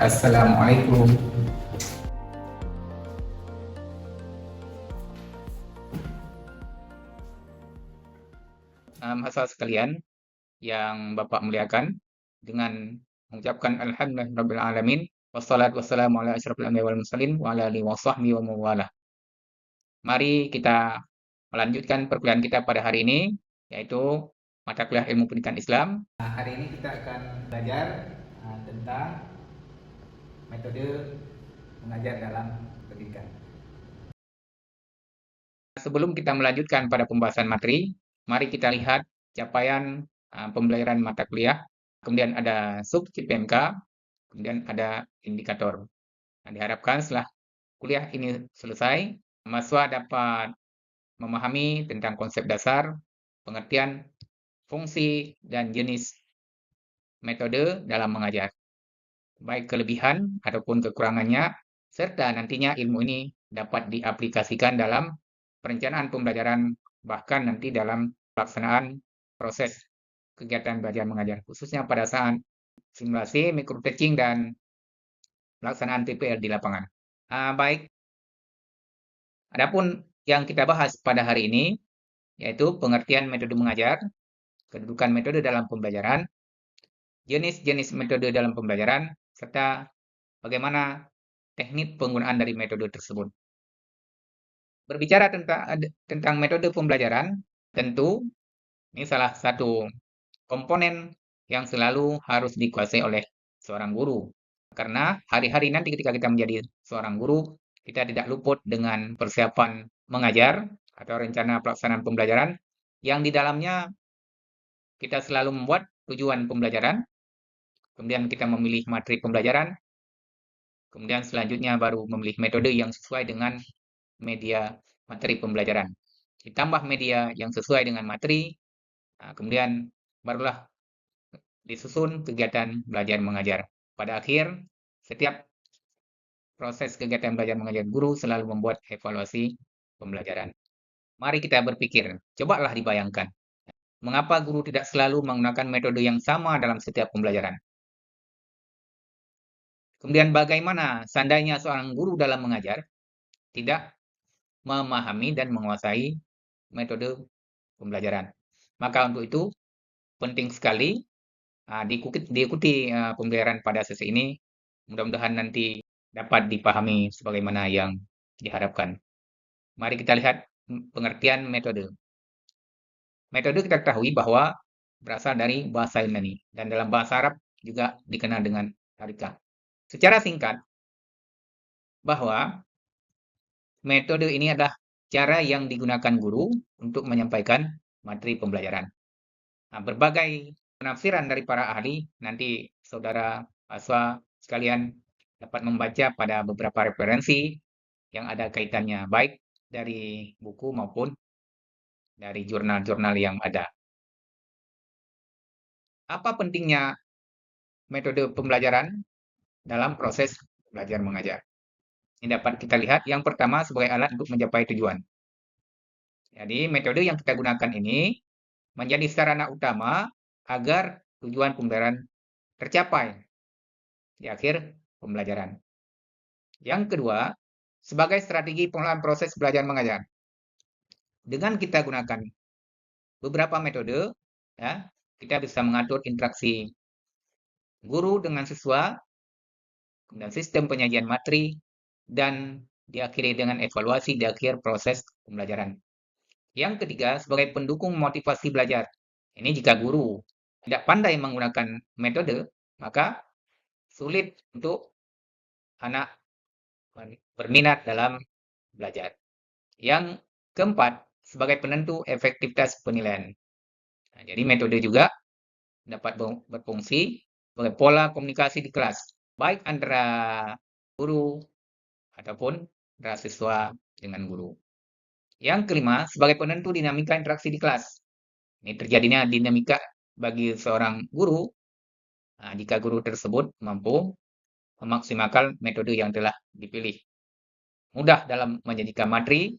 Assalamualaikum. Mahasiswa sekalian yang Bapak muliakan, dengan mengucapkan alhamdulillahirabbil alamin, wassalatu wassalamu ala asyrofil anbiya'i wal mursalin wa ala alihi washabbihi wa mawalah. Mari kita melanjutkan perkuliahan kita pada hari ini, yaitu mata kuliah Ilmu Pendidikan Islam. Hari ini kita akan belajar tentang metode mengajar dalam pendidikan. Sebelum kita melanjutkan pada pembahasan materi, mari kita lihat capaian pembelajaran mata kuliah. Kemudian ada sub CPMK, kemudian ada indikator. Nah, diharapkan setelah kuliah ini selesai, mahasiswa dapat memahami tentang konsep dasar, pengertian, fungsi, dan jenis metode dalam mengajar, baik kelebihan ataupun kekurangannya, serta nantinya ilmu ini dapat diaplikasikan dalam perencanaan pembelajaran, bahkan nanti dalam pelaksanaan proses kegiatan belajar mengajar, khususnya pada saat simulasi, micro teaching, dan pelaksanaan TPL di lapangan. Baik, adapun yang kita bahas pada hari ini, yaitu pengertian metode mengajar, kedudukan metode dalam pembelajaran, jenis-jenis metode dalam pembelajaran, serta bagaimana teknik penggunaan dari metode tersebut. Berbicara tentang metode pembelajaran, tentu ini salah satu komponen yang selalu harus dikuasai oleh seorang guru. Karena hari-hari nanti ketika kita menjadi seorang guru, kita tidak luput dengan persiapan mengajar atau rencana pelaksanaan pembelajaran yang di dalamnya kita selalu membuat tujuan pembelajaran, kemudian kita memilih materi pembelajaran, kemudian selanjutnya baru memilih metode yang sesuai dengan media materi pembelajaran. Ditambah media yang sesuai dengan materi, kemudian barulah disusun kegiatan belajar mengajar. Pada akhir, setiap proses kegiatan belajar mengajar guru selalu membuat evaluasi pembelajaran. Mari kita berpikir, cobalah dibayangkan, mengapa guru tidak selalu menggunakan metode yang sama dalam setiap pembelajaran? Kemudian bagaimana seandainya seorang guru dalam mengajar tidak memahami dan menguasai metode pembelajaran? Maka untuk itu penting sekali diikuti pembelajaran pada sesi ini. Mudah-mudahan nanti dapat dipahami sebagaimana yang diharapkan. Mari kita lihat pengertian metode. Metode kita ketahui bahwa berasal dari bahasa Yunani dan dalam bahasa Arab juga dikenal dengan tarikah. Secara singkat, bahwa metode ini adalah cara yang digunakan guru untuk menyampaikan materi pembelajaran. Nah, berbagai penafsiran dari para ahli, nanti saudara mahasiswa sekalian dapat membaca pada beberapa referensi yang ada kaitannya, baik dari buku maupun dari jurnal-jurnal yang ada. Apa pentingnya metode pembelajaran dalam proses belajar mengajar? Ini dapat kita lihat yang pertama sebagai alat untuk mencapai tujuan. Jadi metode yang kita gunakan ini menjadi sarana utama agar tujuan pembelajaran tercapai di akhir pembelajaran. Yang kedua, sebagai strategi pengelolaan proses belajar mengajar. Dengan kita gunakan beberapa metode, ya, kita bisa mengatur interaksi guru dengan siswa, kemudian sistem penyajian materi, dan diakhiri dengan evaluasi di akhir proses pembelajaran. Yang ketiga, sebagai pendukung motivasi belajar. Ini jika guru tidak pandai menggunakan metode, maka sulit untuk anak berminat dalam belajar. Yang keempat, sebagai penentu efektivitas penilaian. Nah, jadi metode juga dapat berfungsi sebagai pola komunikasi di kelas, baik antara guru ataupun antara siswa dengan guru. Yang kelima, sebagai penentu dinamika interaksi di kelas. Ini terjadinya dinamika bagi seorang guru jika guru tersebut mampu memaksimalkan metode yang telah dipilih. Mudah dalam menjadikan materi,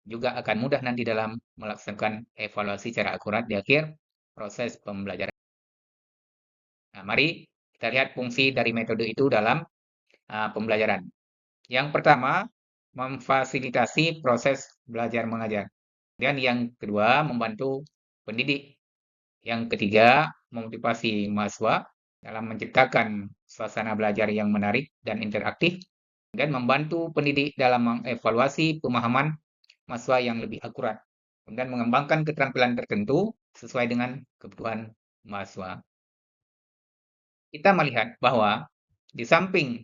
juga akan mudah nanti dalam melaksanakan evaluasi secara akurat di akhir proses pembelajaran. Nah, mari kita lihat fungsi dari metode itu dalam pembelajaran. Yang pertama, memfasilitasi proses belajar mengajar. Dan yang kedua, membantu pendidik. Yang ketiga, memotivasi mahasiswa dalam menciptakan suasana belajar yang menarik dan interaktif, dan membantu pendidik dalam mengevaluasi pemahaman mahasiswa yang lebih akurat, dan mengembangkan keterampilan tertentu sesuai dengan kebutuhan mahasiswa. Kita melihat bahwa di samping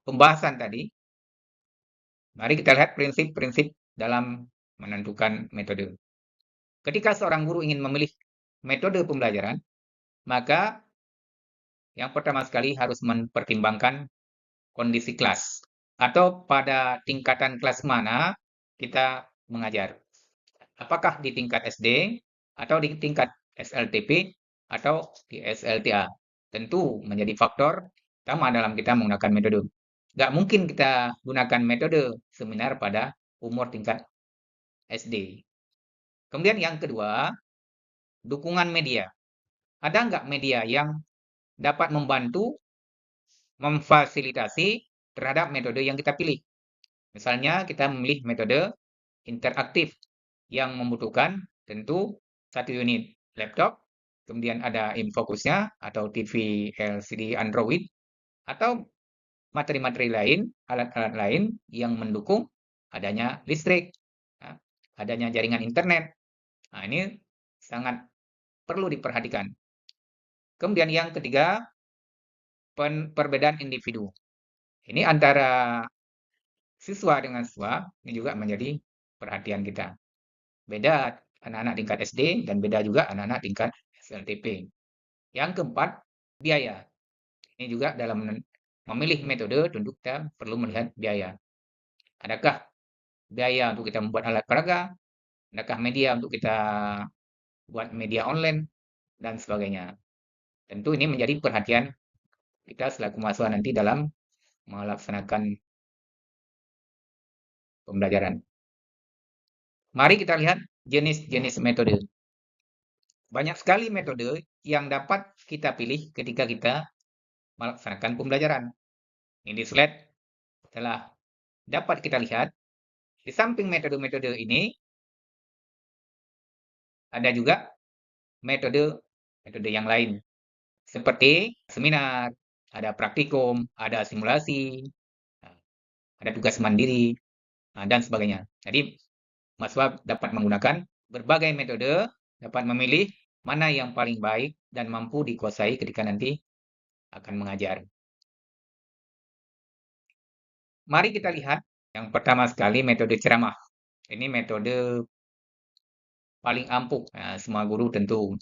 pembahasan tadi, mari kita lihat prinsip-prinsip dalam menentukan metode. Ketika seorang guru ingin memilih metode pembelajaran, maka yang pertama sekali harus mempertimbangkan kondisi kelas atau pada tingkatan kelas mana kita mengajar. Apakah di tingkat SD atau di tingkat SLTP atau di SLTA. Tentu menjadi faktor utama dalam kita menggunakan metode. Nggak mungkin kita gunakan metode seminar pada umur tingkat SD. Kemudian yang kedua, dukungan media. Ada nggak media yang dapat membantu memfasilitasi terhadap metode yang kita pilih? Misalnya kita memilih metode interaktif yang membutuhkan tentu satu unit laptop, kemudian ada infokusnya atau TV LCD Android, atau materi-materi lain, alat-alat lain yang mendukung adanya listrik, adanya jaringan internet. Nah, ini sangat perlu diperhatikan. Kemudian yang ketiga, perbedaan individu. Ini antara siswa dengan siswa, ini juga menjadi perhatian kita. Beda anak-anak tingkat SD dan beda juga anak-anak tingkat SLTP. Yang keempat, biaya. Ini juga dalam memilih metode tentu kita perlu melihat biaya. Adakah biaya untuk kita membuat alat peraga? Adakah media untuk kita buat media online? Dan sebagainya. Tentu ini menjadi perhatian kita selaku mahasiswa nanti dalam melaksanakan pembelajaran. Mari kita lihat jenis-jenis metode. Banyak sekali metode yang dapat kita pilih ketika kita melaksanakan pembelajaran. Ini di slide telah dapat kita lihat, di samping metode-metode ini, ada juga metode yang lain. Seperti seminar, ada praktikum, ada simulasi, ada tugas mandiri, dan sebagainya. Jadi, mahasiswa dapat menggunakan berbagai metode, dapat memilih mana yang paling baik dan mampu dikuasai ketika nanti akan mengajar. Mari kita lihat yang pertama sekali metode ceramah. Ini metode paling ampuh. Semua guru tentu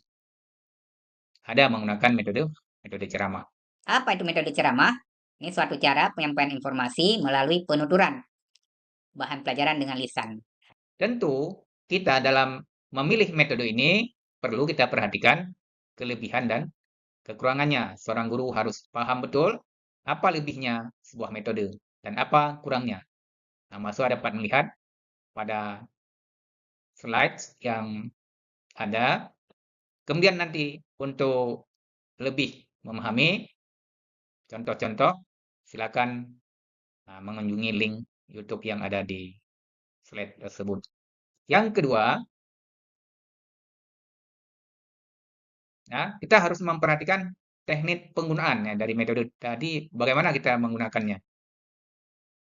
ada menggunakan metode ceramah. Apa itu metode ceramah? Ini suatu cara penyampaian informasi melalui penuturan bahan pelajaran dengan lisan. Tentu kita dalam memilih metode ini perlu kita perhatikan kelebihan dan kekurangannya. Seorang guru harus paham betul apa lebihnya sebuah metode dan apa kurangnya. Nah, mahasiswa dapat melihat pada slides yang ada. Kemudian nanti untuk lebih memahami contoh-contoh, silakan mengunjungi link YouTube yang ada di slide tersebut. Yang kedua, kita harus memperhatikan teknik penggunaan dari metode tadi, bagaimana kita menggunakannya.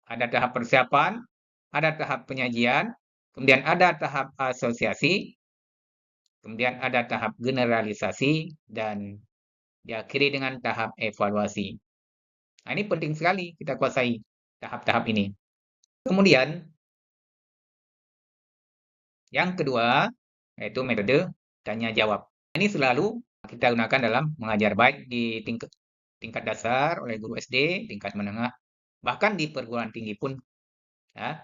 Ada tahap persiapan, ada tahap penyajian, kemudian ada tahap asosiasi, kemudian ada tahap generalisasi, dan diakhiri dengan tahap evaluasi. Nah, ini penting sekali kita kuasai tahap-tahap ini. Kemudian, yang kedua, yaitu metode tanya-jawab. Ini selalu kita gunakan dalam mengajar, baik di tingkat dasar oleh guru SD, tingkat menengah, bahkan di perguruan tinggi pun ya,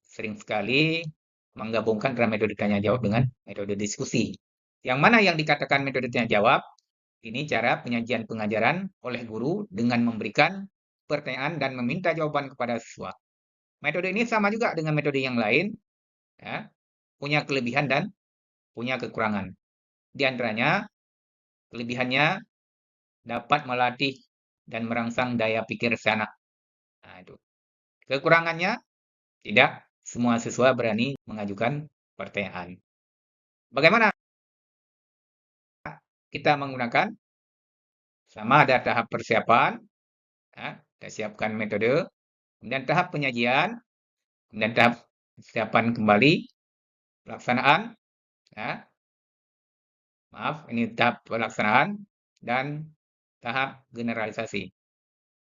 sering sekali menggabungkan antara metode tanya-jawab dengan metode diskusi. Yang mana yang dikatakan metode tanya-jawab, ini cara penyajian pengajaran oleh guru dengan memberikan pertanyaan dan meminta jawaban kepada siswa. Metode ini sama juga dengan metode yang lain, ya, punya kelebihan dan punya kekurangan. Di antaranya, kelebihannya dapat melatih dan merangsang daya pikir si anak. Nah, itu. Kekurangannya, tidak semua siswa berani mengajukan pertanyaan. Bagaimana kita menggunakan? Sama ada tahap persiapan, ya, kita siapkan metode, kemudian tahap penyajian, kemudian tahap persiapan kembali, pelaksanaan, ya, maaf, ini tahap pelaksanaan, dan tahap generalisasi,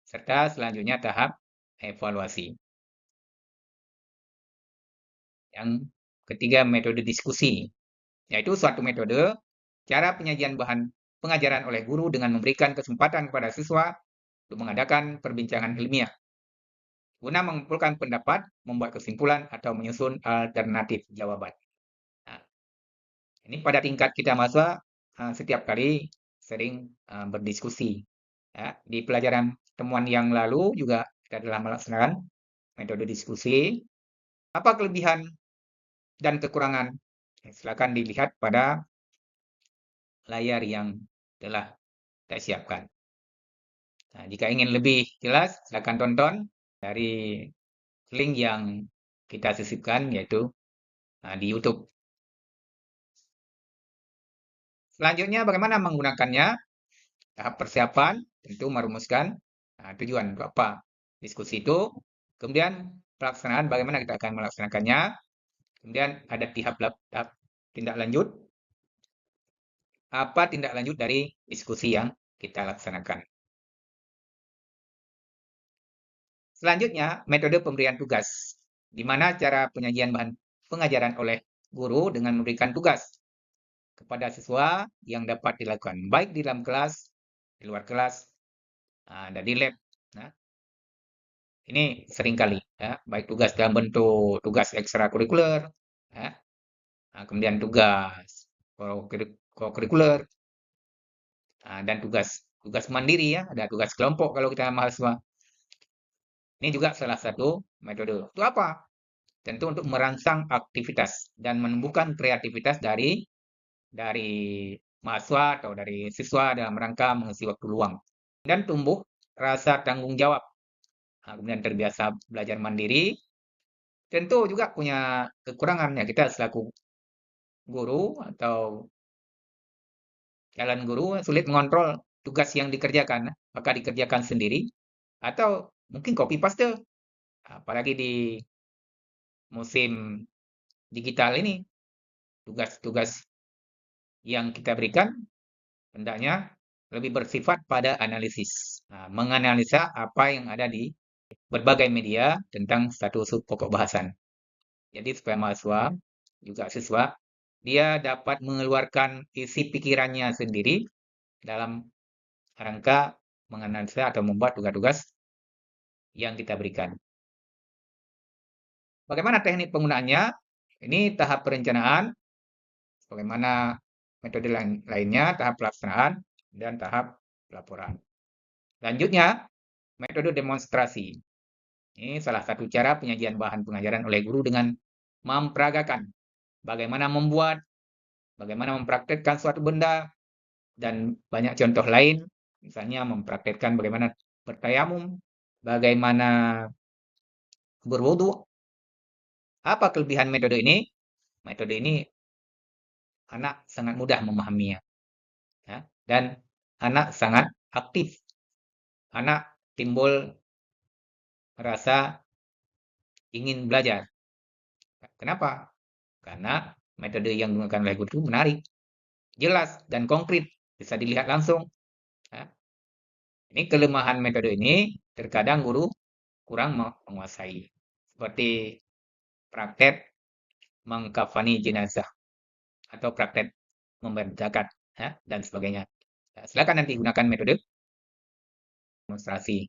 serta selanjutnya tahap evaluasi. Yang ketiga, metode diskusi, yaitu suatu metode cara penyajian bahan pengajaran oleh guru dengan memberikan kesempatan kepada siswa untuk mengadakan perbincangan ilmiah guna mengumpulkan pendapat, membuat kesimpulan, atau menyusun alternatif jawaban. Nah, ini pada tingkat kita mahasiswa setiap kali sering berdiskusi. Ya, di pelajaran temuan yang lalu juga kita telah melaksanakan metode diskusi. Apa kelebihan dan kekurangan? Silakan dilihat pada layar yang telah saya siapkan. Nah, jika ingin lebih jelas, silakan tonton dari link yang kita sisipkan, yaitu di YouTube. Selanjutnya, bagaimana menggunakannya? Tahap persiapan, tentu merumuskan tujuan untuk apa diskusi itu. Kemudian pelaksanaan, bagaimana kita akan melaksanakannya. Kemudian ada tahap tindak lanjut. Apa tindak lanjut dari diskusi yang kita laksanakan. Selanjutnya, metode pemberian tugas, di mana cara penyajian bahan pengajaran oleh guru dengan memberikan tugas kepada siswa yang dapat dilakukan, baik di dalam kelas, di luar kelas, dan di lab. Nah, ini seringkali, ya, baik tugas dalam bentuk tugas ekstrakurikuler, ya, kemudian tugas kokurikuler, dan tugas mandiri, ya, ada tugas kelompok kalau kita mahasiswa. Ini juga salah satu metode. Itu apa? Tentu untuk merangsang aktivitas dan menumbuhkan kreativitas dari mahasiswa atau dari siswa dalam rangka mengisi waktu luang. Dan tumbuh rasa tanggung jawab. Kemudian terbiasa belajar mandiri. Tentu juga punya kekurangan, ya, kita selaku guru atau calon guru sulit mengontrol tugas yang dikerjakan. Apakah dikerjakan sendiri atau mungkin copy paste. Apalagi di musim digital ini, tugas-tugas yang kita berikan hendaknya lebih bersifat pada analisis. Menganalisa apa yang ada di berbagai media tentang satu pokok bahasan. Jadi supaya mahasiswa, juga siswa, dia dapat mengeluarkan isi pikirannya sendiri dalam rangka menganalisa atau membuat tugas-tugas yang kita berikan. Bagaimana teknik penggunaannya? Ini tahap perencanaan, bagaimana metode lainnya, tahap pelaksanaan, dan tahap pelaporan. Lanjutnya, metode demonstrasi. Ini salah satu cara penyajian bahan pengajaran oleh guru dengan memperagakan bagaimana membuat, bagaimana mempraktekkan suatu benda, dan banyak contoh lain. Misalnya mempraktekkan bagaimana bertayamum, bagaimana berwudu. Apa kelebihan metode ini? Metode ini anak sangat mudah memahaminya, ya, dan anak sangat aktif. Anak timbul rasa ingin belajar. Kenapa? Karena metode yang digunakan oleh guru itu menarik, jelas, dan konkret, bisa dilihat langsung. Ya. Ini kelemahan metode ini, terkadang guru kurang menguasai. Seperti praktek mengkafani jenazah, atau praktek membayar zakat, ya, dan sebagainya. Ya, silakan nanti gunakan metode demonstrasi.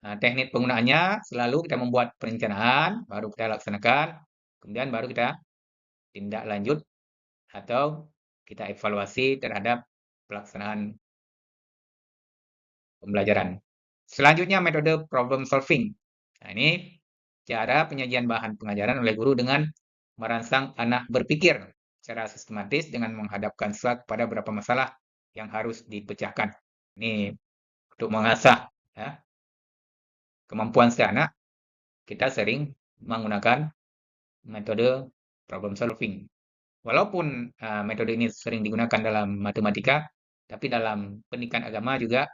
Teknik penggunaannya selalu kita membuat perencanaan, baru kita laksanakan, kemudian baru kita tindak lanjut atau kita evaluasi terhadap pelaksanaan pembelajaran. Selanjutnya metode problem solving. Nah, ini cara penyajian bahan pengajaran oleh guru dengan merangsang anak berpikir secara sistematis dengan menghadapkan siswa pada beberapa masalah yang harus dipecahkan. Ini untuk mengasah ya, kemampuan si anak, kita sering menggunakan metode problem solving. Walaupun metode ini sering digunakan dalam matematika, tapi dalam pendidikan agama juga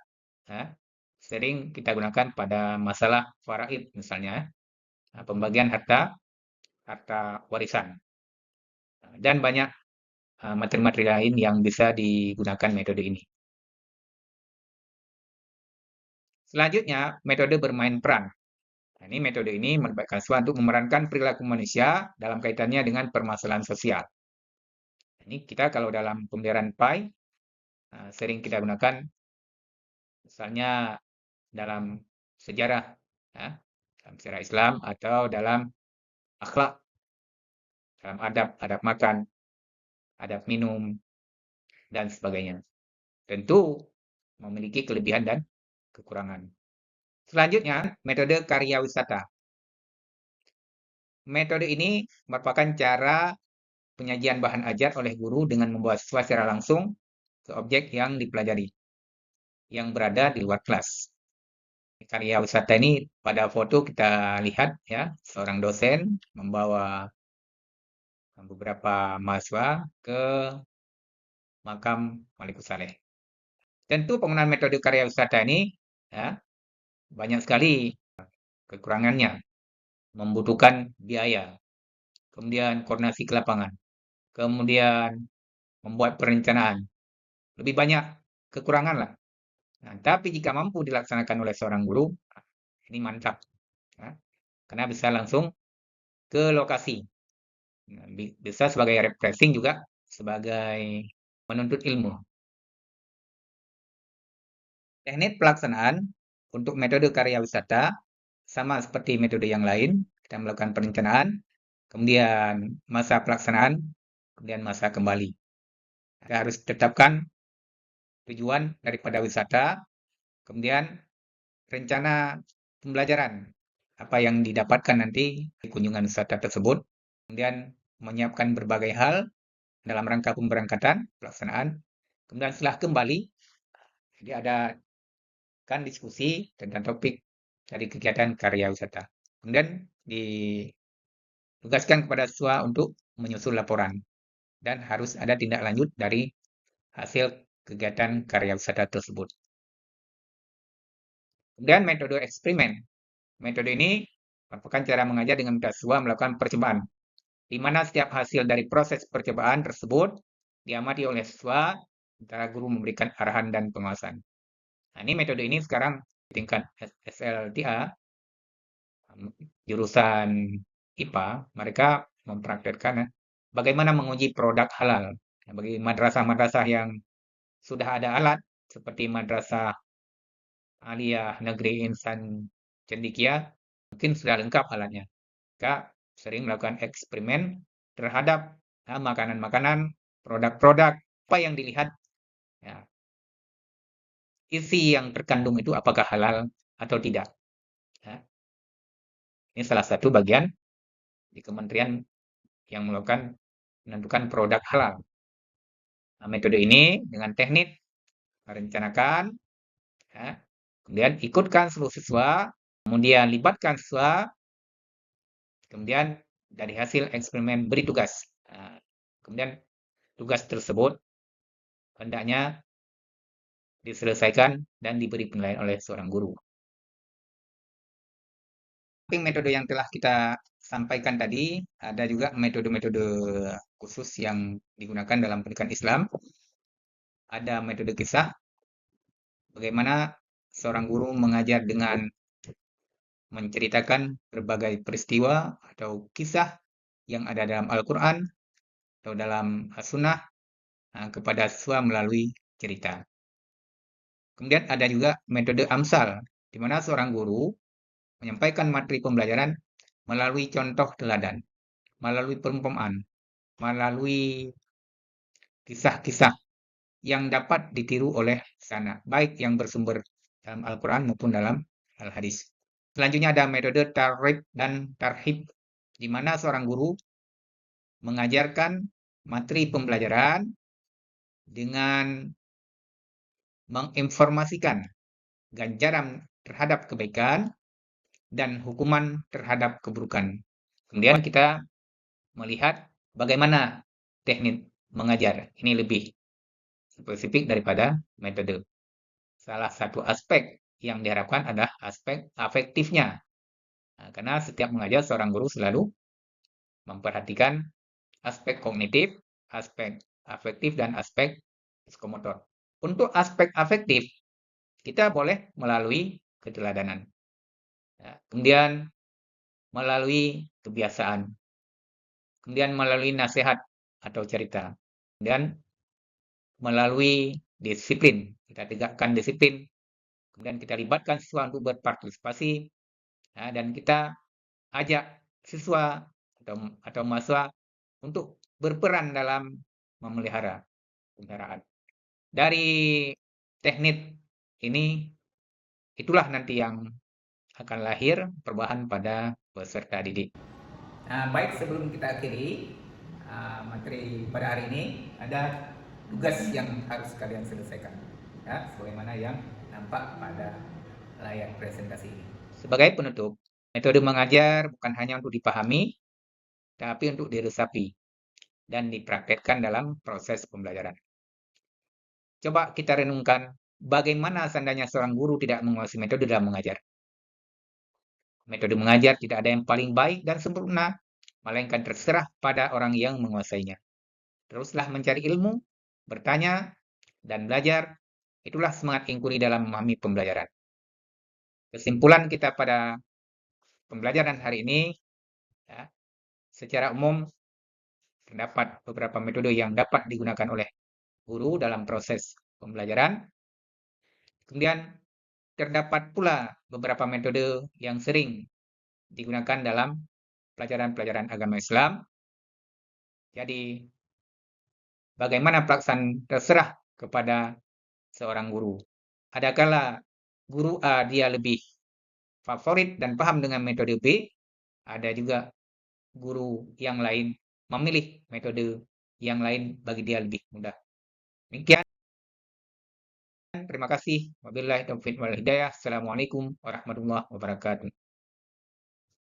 ya, sering kita gunakan pada masalah faraid misalnya, pembagian harta harta warisan dan banyak materi-materi lain yang bisa digunakan metode ini. Selanjutnya, metode bermain peran. Nah, ini metode ini melibatkan siswa untuk memerankan perilaku manusia dalam kaitannya dengan permasalahan sosial. Ini kita kalau dalam pembelajaran PAI sering kita gunakan misalnya dalam sejarah, ya, dalam sejarah Islam atau dalam akhlak, dalam adab makan, adab minum, dan sebagainya. Tentu memiliki kelebihan dan kekurangan. Selanjutnya, metode karya wisata. Metode ini merupakan cara penyajian bahan ajar oleh guru dengan membawa siswa secara langsung ke objek yang dipelajari, yang berada di luar kelas. Karya wisata ini pada foto kita lihat ya, seorang dosen membawa beberapa mahasiswa ke makam Malikus Saleh. Tentu penggunaan metode karya wisata ini ya, banyak sekali kekurangannya, membutuhkan biaya, kemudian koordinasi ke lapangan, kemudian membuat perencanaan. Lebih banyak kekurangan lah. Nah, tapi jika mampu dilaksanakan oleh seorang guru, ini mantap. Ya, karena bisa langsung ke lokasi. Nah, bisa sebagai refreshing juga sebagai menuntut ilmu. Teknik pelaksanaan untuk metode karya wisata sama seperti metode yang lain. Kita melakukan perencanaan, kemudian masa pelaksanaan, kemudian masa kembali. Kita harus tetapkan tujuan daripada wisata, kemudian rencana pembelajaran, apa yang didapatkan nanti di kunjungan wisata tersebut, kemudian menyiapkan berbagai hal dalam rangka pemberangkatan, pelaksanaan, kemudian setelah kembali, jadi ada kan diskusi tentang topik dari kegiatan karya wisata. Kemudian ditugaskan kepada siswa untuk menyusun laporan dan harus ada tindak lanjut dari hasil kegiatan karya wisata tersebut. Kemudian metode eksperimen. Metode ini merupakan cara mengajar dengan meminta siswa melakukan percobaan, di mana setiap hasil dari proses percobaan tersebut diamati oleh siswa, sementara guru memberikan arahan dan pengawasan. Nah, ini metode ini sekarang tingkat SLTA, jurusan IPA, mereka mempraktekkan bagaimana menguji produk halal. Bagi madrasah-madrasah yang sudah ada alat, seperti Madrasah Aliyah Negeri Insan Cendikia, mungkin sudah lengkap alatnya. Mereka sering melakukan eksperimen terhadap makanan-makanan, produk-produk, apa yang dilihat, ya, isi yang terkandung itu apakah halal atau tidak. Ya. Ini salah satu bagian di kementerian yang melakukan menentukan produk halal. Nah, metode ini dengan teknik merencanakan, ya, kemudian ikutkan seluruh siswa, kemudian libatkan siswa, kemudian dari hasil eksperimen beri tugas. Nah, kemudian tugas tersebut hendaknya diselesaikan dan diberi penilaian oleh seorang guru. Samping metode yang telah kita sampaikan tadi, ada juga metode-metode khusus yang digunakan dalam pendidikan Islam. Ada metode kisah, bagaimana seorang guru mengajar dengan menceritakan berbagai peristiwa atau kisah yang ada dalam Al-Quran atau dalam As-Sunnah kepada siswa melalui cerita. Kemudian ada juga metode Amsal, di mana seorang guru menyampaikan materi pembelajaran melalui contoh teladan, melalui perumpamaan, melalui kisah-kisah yang dapat ditiru oleh sana, baik yang bersumber dalam Al-Quran maupun dalam Al-Hadis. Selanjutnya ada metode targhib dan tarhib, di mana seorang guru mengajarkan materi pembelajaran dengan menginformasikan ganjaran terhadap kebaikan, dan hukuman terhadap keburukan. Kemudian kita melihat bagaimana teknik mengajar. Ini lebih spesifik daripada metode. Salah satu aspek yang diharapkan adalah aspek afektifnya. Nah, karena setiap mengajar seorang guru selalu memperhatikan aspek kognitif, aspek afektif, dan aspek psikomotor. Untuk aspek afektif, kita boleh melalui keteladanan. Ya, kemudian melalui kebiasaan, kemudian melalui nasihat atau cerita, dan melalui disiplin. Kita tegakkan disiplin, kemudian kita libatkan siswa untuk berpartisipasi, ya, dan kita ajak siswa atau mahasiswa untuk berperan dalam memelihara pemeliharaan. Dari teknik ini, itulah nanti yang akan lahir perubahan pada peserta didik. Baik, sebelum kita akhiri materi pada hari ini, ada tugas yang harus kalian selesaikan, ya, sebagaimana yang nampak pada layar presentasi ini. Sebagai penutup, metode mengajar bukan hanya untuk dipahami, tapi untuk diresapi dan dipraktekkan dalam proses pembelajaran. Coba kita renungkan, bagaimana seandainya seorang guru tidak menguasai metode dalam mengajar. Metode mengajar tidak ada yang paling baik dan sempurna, melainkan terserah pada orang yang menguasainya. Teruslah mencari ilmu, bertanya, dan belajar. Itulah semangat inquiry dalam memahami pembelajaran. Kesimpulan kita pada pembelajaran hari ini, ya, secara umum terdapat beberapa metode yang dapat digunakan oleh guru dalam proses pembelajaran. Kemudian terdapat pula beberapa metode yang sering digunakan dalam pelajaran-pelajaran agama Islam. Jadi, bagaimana pelaksanaan terserah kepada seorang guru. Adakala guru A dia lebih favorit dan paham dengan metode B, ada juga guru yang lain memilih metode yang lain bagi dia lebih mudah. Demikian, terima kasih. Wabillahi taufiq wal hidayah. Assalamualaikum warahmatullahi wabarakatuh.